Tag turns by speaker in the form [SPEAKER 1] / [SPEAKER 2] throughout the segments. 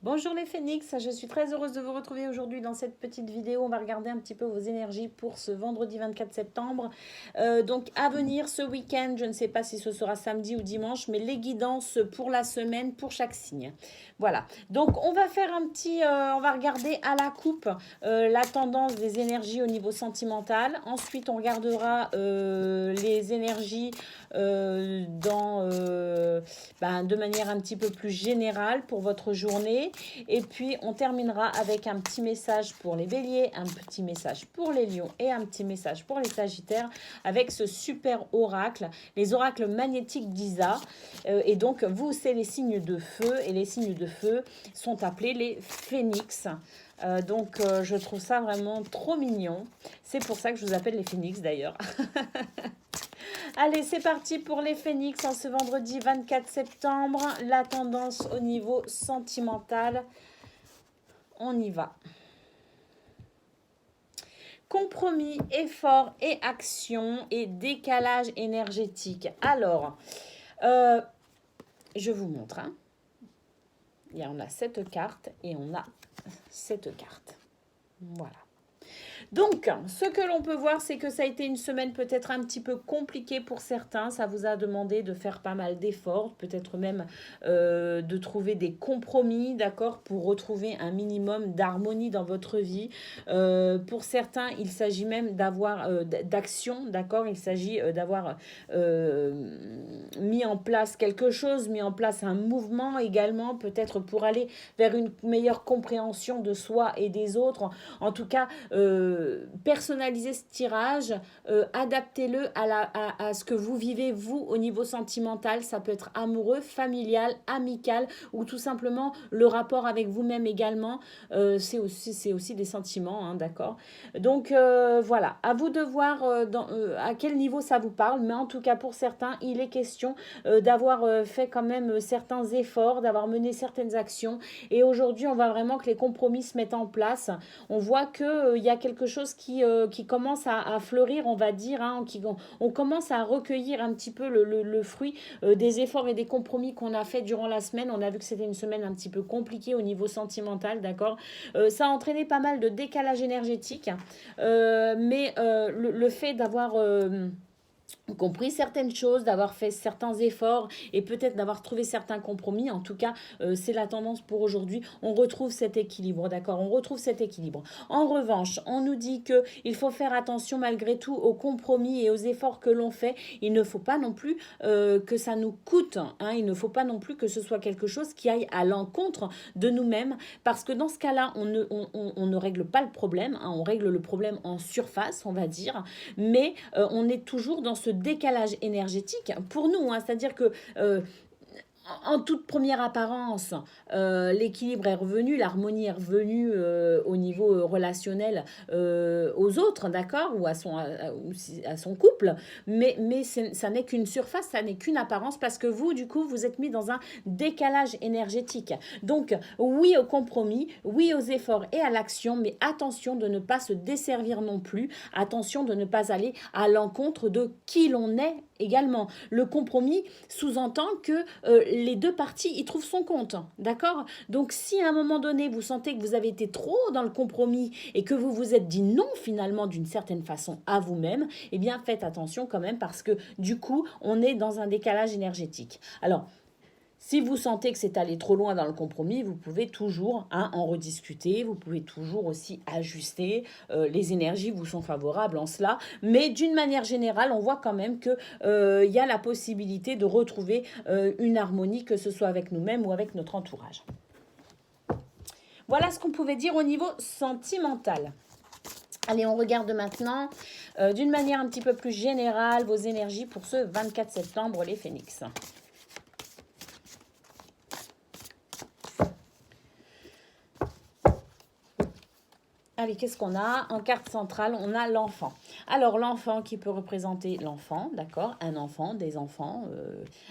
[SPEAKER 1] Bonjour les phénix, je suis très heureuse de vous retrouver aujourd'hui dans cette petite vidéo. On va regarder un petit peu vos énergies pour ce vendredi 24 septembre. Donc à venir ce week-end, je ne sais pas si ce sera samedi ou dimanche, mais les guidances pour la semaine pour chaque signe. Voilà, donc on va faire on va regarder à la coupe la tendance des énergies au niveau sentimental. Ensuite, on regardera les énergies de manière un petit peu plus générale pour votre journée. Et puis, on terminera avec un petit message pour les béliers, un petit message pour les lions et un petit message pour les sagittaires avec ce super oracle, les oracles magnétiques d'Isa. Et donc, vous, c'est les signes de feu. Et les signes de feu sont appelés les phénix. Je trouve ça vraiment trop mignon. C'est pour ça que je vous appelle les phénix d'ailleurs. Allez, c'est parti pour les phénix en ce vendredi 24 septembre. La tendance au niveau sentimental. On y va. Compromis, effort et action et décalage énergétique. Alors, je vous montre. On a cette carte et on a cette carte. Voilà. Donc, ce que l'on peut voir, c'est que ça a été une semaine peut-être un petit peu compliquée pour certains. Ça vous a demandé de faire pas mal d'efforts, peut-être même de trouver des compromis, d'accord, pour retrouver un minimum d'harmonie dans votre vie. Pour certains, il s'agit même d'action, d'accord. Il s'agit d'avoir mis en place quelque chose, mis en place un mouvement également, peut-être pour aller vers une meilleure compréhension de soi et des autres. En tout cas, personnalisez ce tirage, adaptez-le à ce que vous vivez, vous, au niveau sentimental. Ça peut être amoureux, familial, amical ou tout simplement le rapport avec vous-même également. C'est aussi des sentiments, d'accord. Donc, voilà, à vous de voir à quel niveau ça vous parle. Mais en tout cas, pour certains, il est question d'avoir fait quand même certains efforts, d'avoir mené certaines actions. Et aujourd'hui, on voit vraiment que les compromis se mettent en place. On voit qu'il y a quelque chose qui commence à fleurir, on va dire. On commence à recueillir un petit peu le fruit des efforts et des compromis qu'on a fait durant la semaine. On a vu que c'était une semaine un petit peu compliquée au niveau sentimental, d'accord. Ça a entraîné pas mal de décalage énergétique. Mais le fait d'avoir compris certaines choses, d'avoir fait certains efforts et peut-être d'avoir trouvé certains compromis. En tout cas, c'est la tendance pour aujourd'hui. On retrouve cet équilibre, d'accord. On retrouve cet équilibre. En revanche, on nous dit qu'il faut faire attention malgré tout aux compromis et aux efforts que l'on fait. Il ne faut pas non plus que ça nous coûte. Il ne faut pas non plus que ce soit quelque chose qui aille à l'encontre de nous-mêmes, parce que dans ce cas-là, on ne règle pas le problème. On règle le problème en surface, on va dire, mais on est toujours dans ce décalage énergétique pour nous, c'est-à-dire que en toute première apparence, l'équilibre est revenu, l'harmonie est revenue au niveau relationnel aux autres, d'accord, ou à son couple, mais ça n'est qu'une surface, ça n'est qu'une apparence, parce que vous, du coup, vous êtes mis dans un décalage énergétique. Donc, oui au compromis, oui aux efforts et à l'action, mais attention de ne pas se desservir non plus, attention de ne pas aller à l'encontre de qui l'on est également. Le compromis sous-entend que les deux parties y trouvent son compte, d'accord. Donc si à un moment donné vous sentez que vous avez été trop dans le compromis et que vous vous êtes dit non finalement d'une certaine façon à vous-même, eh bien faites attention quand même, parce que du coup on est dans un décalage énergétique. Alors, si vous sentez que c'est allé trop loin dans le compromis, vous pouvez toujours en rediscuter, vous pouvez toujours aussi ajuster. Les énergies vous sont favorables en cela. Mais d'une manière générale, on voit quand même qu'il y a la possibilité de retrouver une harmonie, que ce soit avec nous-mêmes ou avec notre entourage. Voilà ce qu'on pouvait dire au niveau sentimental. Allez, on regarde maintenant d'une manière un petit peu plus générale vos énergies pour ce 24 septembre, les phénix. Allez, qu'est-ce qu'on a? En carte centrale, on a l'enfant. Alors, l'enfant qui peut représenter l'enfant, d'accord? Un enfant, des enfants,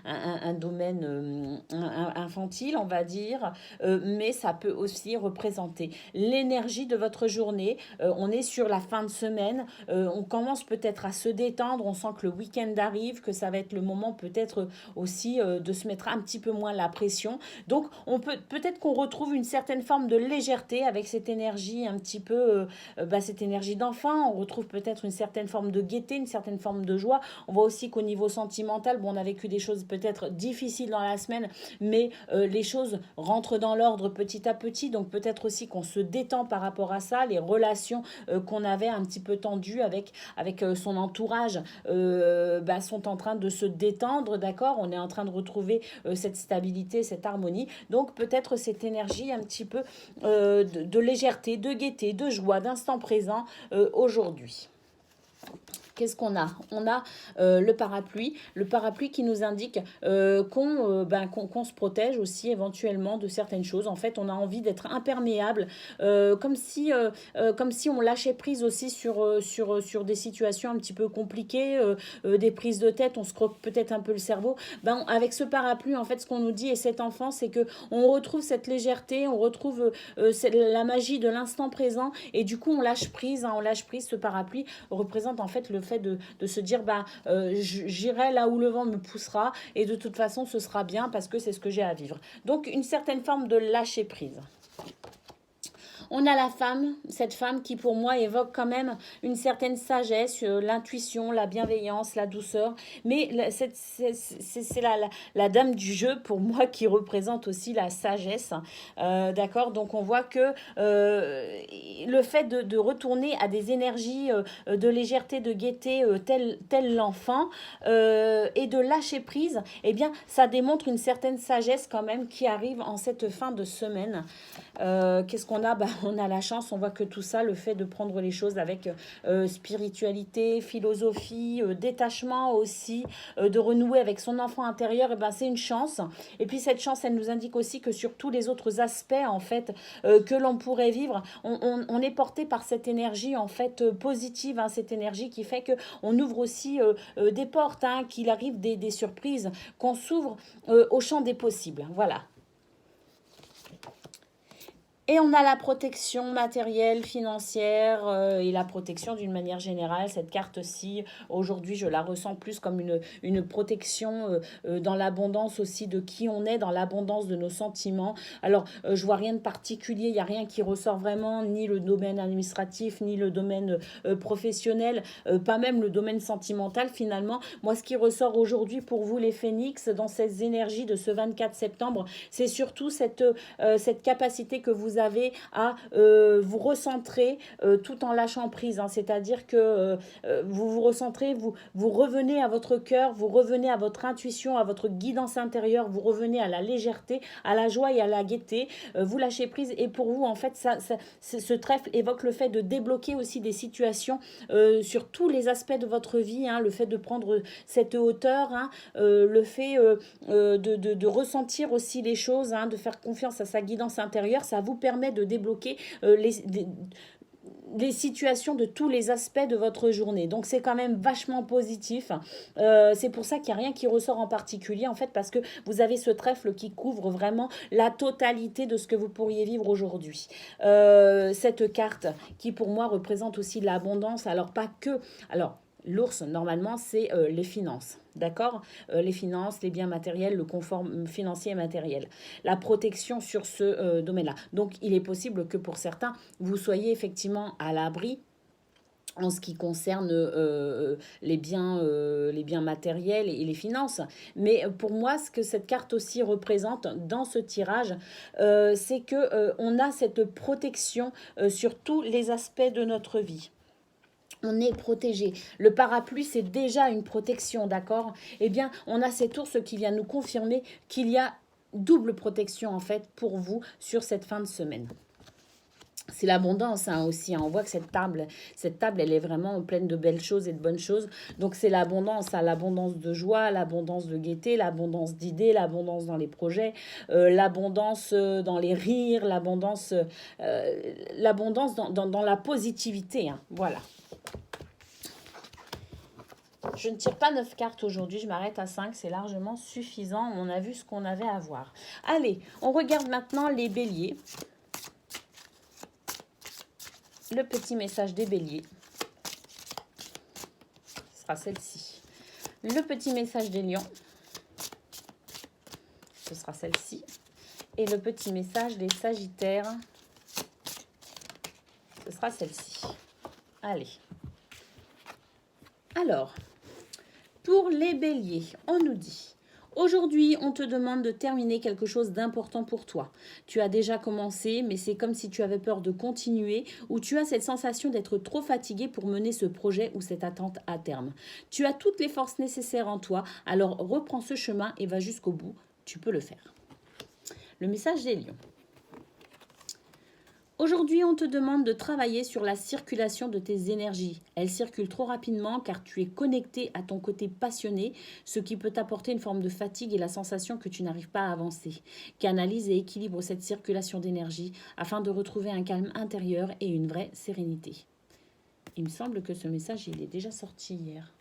[SPEAKER 1] un domaine infantile, on va dire, mais ça peut aussi représenter l'énergie de votre journée. On est sur la fin de semaine, on commence peut-être à se détendre, on sent que le week-end arrive, que ça va être le moment peut-être aussi de se mettre un petit peu moins la pression. Donc, on peut-être qu'on retrouve une certaine forme de légèreté avec cette énergie un petit peu cette énergie d'enfant, on retrouve peut-être une certaine forme de gaieté, une certaine forme de joie. On voit aussi qu'au niveau sentimental, bon, on a vécu des choses peut-être difficiles dans la semaine, mais les choses rentrent dans l'ordre petit à petit, donc peut-être aussi qu'on se détend par rapport à ça, les relations qu'on avait un petit peu tendues avec son entourage sont en train de se détendre, d'accord? On est en train de retrouver cette stabilité, cette harmonie, donc peut-être cette énergie un petit peu de légèreté, de gaieté, de joie, d'instant présent aujourd'hui. Qu'est-ce qu'on a? On a le parapluie qui nous indique qu'on se protège aussi éventuellement de certaines choses. En fait, on a envie d'être imperméable, comme si on lâchait prise aussi sur des situations un petit peu compliquées, des prises de tête, on se croque peut-être un peu le cerveau. Avec ce parapluie, en fait, ce qu'on nous dit, et cet enfant, c'est que on retrouve cette légèreté, on retrouve la magie de l'instant présent, et du coup, on lâche prise. Ce parapluie représente en fait le fait de se dire j'irai là où le vent me poussera et de toute façon ce sera bien parce que c'est ce que j'ai à vivre. Donc une certaine forme de lâcher prise. On a la femme, cette femme qui pour moi évoque quand même une certaine sagesse, l'intuition, la bienveillance, la douceur. Mais c'est la dame du jeu pour moi qui représente aussi la sagesse. D'accord? Donc on voit que le fait de retourner à des énergies de légèreté, de gaieté, tel l'enfant, et de lâcher prise, eh bien ça démontre une certaine sagesse quand même qui arrive en cette fin de semaine. Qu'est-ce qu'on a? On a la chance, on voit que tout ça, le fait de prendre les choses avec spiritualité, philosophie, détachement aussi, de renouer avec son enfant intérieur, c'est une chance. Et puis cette chance, elle nous indique aussi que sur tous les autres aspects en fait que l'on pourrait vivre, on est porté par cette énergie en fait positive, cette énergie qui fait que on ouvre aussi des portes, qu'il arrive des surprises, qu'on s'ouvre au champ des possibles. Voilà. Et on a la protection matérielle, financière et la protection d'une manière générale. Cette carte-ci, aujourd'hui, je la ressens plus comme une protection dans l'abondance aussi de qui on est, dans l'abondance de nos sentiments. Alors, je vois rien de particulier, il n'y a rien qui ressort vraiment, ni le domaine administratif, ni le domaine professionnel, pas même le domaine sentimental finalement. Moi, ce qui ressort aujourd'hui pour vous, les phénix, dans ces énergies de ce 24 septembre, c'est surtout cette capacité que vous avez à vous recentrer tout en lâchant prise. C'est-à-dire que vous vous recentrez, vous revenez à votre cœur, vous revenez à votre intuition, à votre guidance intérieure, vous revenez à la légèreté, à la joie et à la gaieté. Vous lâchez prise et pour vous, en fait, ce trèfle évoque le fait de débloquer aussi des situations sur tous les aspects de votre vie, le fait de prendre cette hauteur, le fait de ressentir aussi les choses, de faire confiance à sa guidance intérieure, ça vous permet de débloquer les situations de tous les aspects de votre journée. Donc c'est quand même vachement positif. C'est pour ça qu'il n'y a rien qui ressort en particulier en fait parce que vous avez ce trèfle qui couvre vraiment la totalité de ce que vous pourriez vivre aujourd'hui. Cette carte qui pour moi représente aussi l'abondance. Alors pas que... Alors l'ours normalement c'est les finances. D'accord? Les finances, les biens matériels, le confort financier et matériel. La protection sur ce domaine-là. Donc, il est possible que pour certains, vous soyez effectivement à l'abri en ce qui concerne les biens matériels et les finances. Mais pour moi, ce que cette carte aussi représente dans ce tirage, c'est qu'on a cette protection sur tous les aspects de notre vie. On est protégé. Le parapluie, c'est déjà une protection, d'accord? Eh bien, on a cet ours qui vient nous confirmer qu'il y a double protection, en fait, pour vous sur cette fin de semaine. C'est l'abondance hein, aussi. Hein. On voit que cette table, elle est vraiment pleine de belles choses et de bonnes choses. Donc c'est l'abondance, hein, l'abondance de joie, l'abondance de gaieté, l'abondance d'idées, l'abondance dans les projets, l'abondance dans les rires, l'abondance dans la positivité. Hein. Voilà. Je ne tire pas 9 cartes aujourd'hui, je m'arrête à 5, c'est largement suffisant. On a vu ce qu'on avait à voir. Allez, on regarde maintenant les béliers. Le petit message des béliers. Ce sera celle-ci. Le petit message des lions. Ce sera celle-ci. Et le petit message des sagittaires. Ce sera celle-ci. Allez. Alors, pour les béliers, on nous dit... Aujourd'hui, on te demande de terminer quelque chose d'important pour toi. Tu as déjà commencé, mais c'est comme si tu avais peur de continuer ou tu as cette sensation d'être trop fatigué pour mener ce projet ou cette attente à terme. Tu as toutes les forces nécessaires en toi, alors reprends ce chemin et va jusqu'au bout. Tu peux le faire. Le message des lions. Aujourd'hui, on te demande de travailler sur la circulation de tes énergies. Elles circulent trop rapidement car tu es connecté à ton côté passionné, ce qui peut t'apporter une forme de fatigue et la sensation que tu n'arrives pas à avancer. Canalise et équilibre cette circulation d'énergie afin de retrouver un calme intérieur et une vraie sérénité. Il me semble que ce message, il est déjà sorti hier.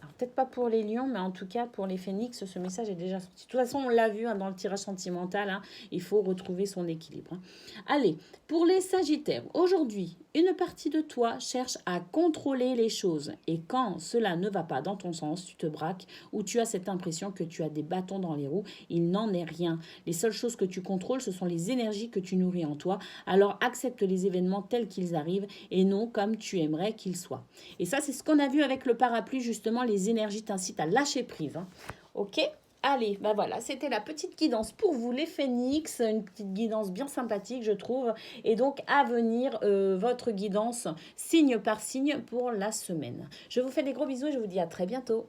[SPEAKER 1] Alors, peut-être pas pour les lions, mais en tout cas pour les phénix, ce message est déjà sorti. De toute façon, on l'a vu hein, dans le tirage sentimental, hein, il faut retrouver son équilibre. Hein. Allez, pour les sagittaires, aujourd'hui, une partie de toi cherche à contrôler les choses. Et quand cela ne va pas dans ton sens, tu te braques ou tu as cette impression que tu as des bâtons dans les roues. Il n'en est rien. Les seules choses que tu contrôles, ce sont les énergies que tu nourris en toi. Alors accepte les événements tels qu'ils arrivent et non comme tu aimerais qu'ils soient. Et ça, c'est ce qu'on a vu avec le parapluie, justement, les énergies t'incitent à lâcher prise. Hein. Ok ? Allez, ben voilà, c'était la petite guidance pour vous les phénix, une petite guidance bien sympathique je trouve. Et donc à venir, votre guidance signe par signe pour la semaine. Je vous fais des gros bisous et je vous dis à très bientôt.